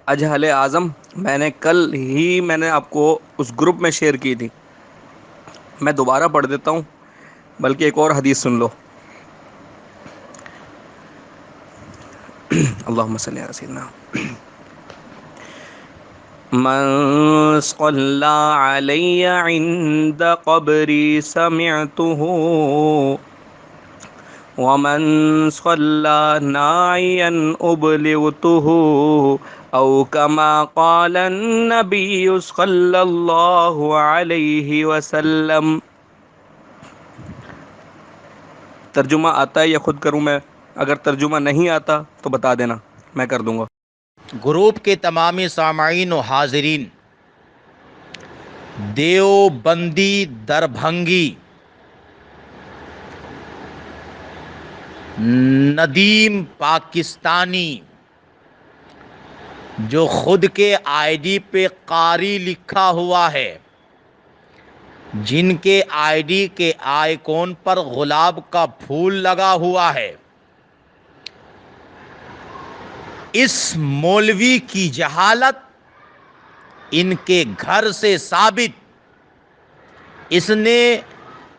اجہل اعظم، میں نے آپ کو اس گروپ میں شیئر کی تھی، میں دوبارہ پڑھ دیتا ہوں، بلکہ ایک اور حدیث سن لو۔ اللہم صلی علی سیدنا من صلی علی عند قبری سمعته ومن صلی ناعیا ابلغته او کما قال النبی صلی اللہ علیہ وسلم۔ ترجمہ آتا ہے یا خود کروں میں؟ اگر ترجمہ نہیں آتا تو بتا دینا، میں کر دوں گا۔ گروپ کے تمامی سامعین و حاضرین، دیوبندی دربھنگی ندیم پاکستانی جو خود کے آئی ڈی پہ قاری لکھا ہوا ہے، جن کے آئی ڈی کے آئیکن پر گلاب کا پھول لگا ہوا ہے، اس مولوی کی جہالت ان کے گھر سے ثابت۔ اس نے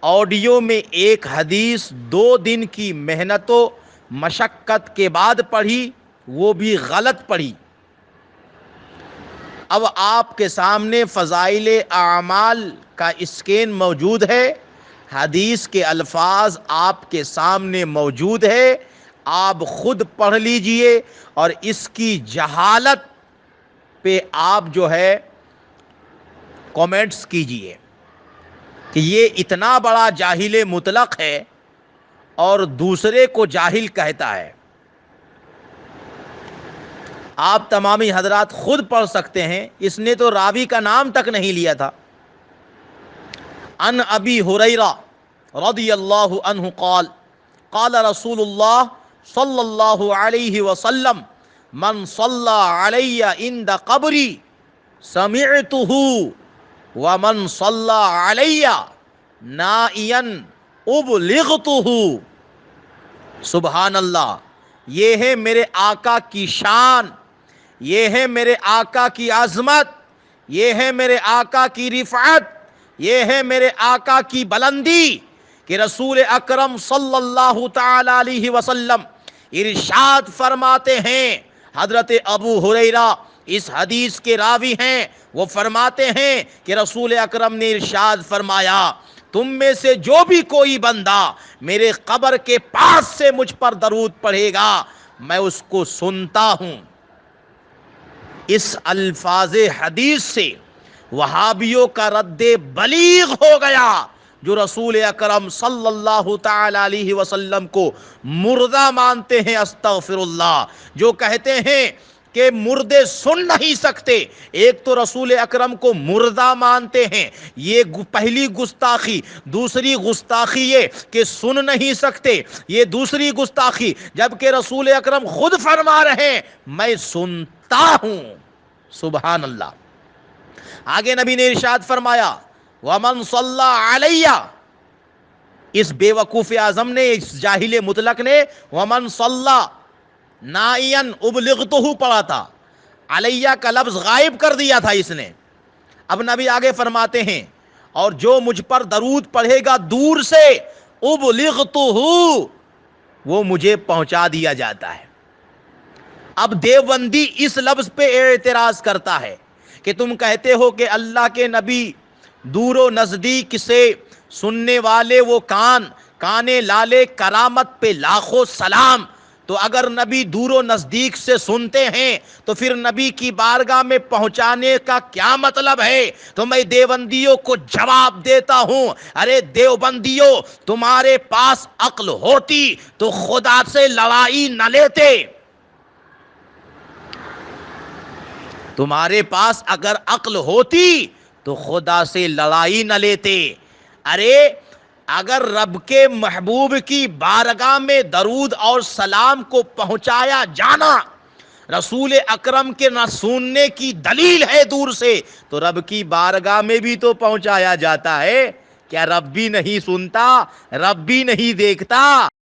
آڈیو میں ایک حدیث 2 دن کی محنت و مشقت کے بعد پڑھی، وہ بھی غلط پڑھی۔ اب آپ کے سامنے فضائل اعمال کا اسکین موجود ہے، حدیث کے الفاظ آپ کے سامنے موجود ہے، آپ خود پڑھ لیجئے اور اس کی جہالت پہ آپ جو ہے کومنٹس کیجئے کہ یہ اتنا بڑا جاہل مطلق ہے اور دوسرے کو جاہل کہتا ہے۔ آپ تمامی حضرات خود پڑھ سکتے ہیں، اس نے تو راوی کا نام تک نہیں لیا تھا۔ ان ابی ہریرہ رضی اللہ عنہ قال قال رسول اللہ صلی اللہ علیہ وسلم من صلی علی عند قبری سمعتہ ومن صلی علی نائیا ابلغتہ۔ سبحان اللہ، یہ ہے میرے آقا کی شان، یہ ہے میرے آقا کی عظمت، یہ ہے میرے آقا کی رفعت، یہ ہے میرے آقا کی بلندی کہ رسول اکرم صلی اللہ تعالی علیہ وسلم ارشاد فرماتے ہیں۔ حضرت ابو ہریرہ اس حدیث کے راوی ہیں، وہ فرماتے ہیں کہ رسول اکرم نے ارشاد فرمایا، تم میں سے جو بھی کوئی بندہ میرے قبر کے پاس سے مجھ پر درود پڑھے گا، میں اس کو سنتا ہوں۔ اس الفاظ حدیث سے وہابیوں کا رد بلیغ ہو گیا، جو رسول اکرم صلی اللہ تعالی علیہ وسلم کو مردہ مانتے ہیں، استغفر اللہ، جو کہتے ہیں کہ مردے سن نہیں سکتے۔ ایک تو رسول اکرم کو مردہ مانتے ہیں، یہ پہلی گستاخی۔ دوسری گستاخی یہ کہ سن نہیں سکتے، یہ دوسری گستاخی، جبکہ رسول اکرم خود فرما رہے ہیں میں سنتا ہوں۔ سبحان اللہ۔ آگے نبی نے ارشاد فرمایا وَمَن صَلَّى عَلَيَّ، اس بے وقوف اعظم نے، اس جاہل مطلق نے وَمَن صَلَّى نَائِيًا أُبْلِغْتُهُ پڑھا تھا، علیہ کا لفظ غائب کر دیا تھا اس نے۔ اب نبی آگے فرماتے ہیں اور جو مجھ پر درود پڑھے گا دور سے، أُبْلِغْتُهُ، وہ مجھے پہنچا دیا جاتا ہے۔ اب دیوبندی اس لفظ پہ اعتراض کرتا ہے کہ تم کہتے ہو کہ اللہ کے نبی دور و نزدیک سے سننے والے وہ کانے لالے، کرامت پہ لاکھوں سلام۔ تو اگر نبی دور و نزدیک سے سنتے ہیں تو پھر نبی کی بارگاہ میں پہنچانے کا کیا مطلب ہے؟ تو میں دیوبندیوں کو جواب دیتا ہوں، ارے دیوبندیوں، تمہارے پاس عقل ہوتی تو خدا سے لڑائی نہ لیتے۔ تمہارے پاس اگر عقل ہوتی تو خدا سے لڑائی نہ لیتے۔ ارے اگر رب کے محبوب کی بارگاہ میں درود اور سلام کو پہنچایا جانا رسول اکرم کے نہ سننے کی دلیل ہے دور سے، تو رب کی بارگاہ میں بھی تو پہنچایا جاتا ہے۔ کیا رب بھی نہیں سنتا؟ رب بھی نہیں دیکھتا؟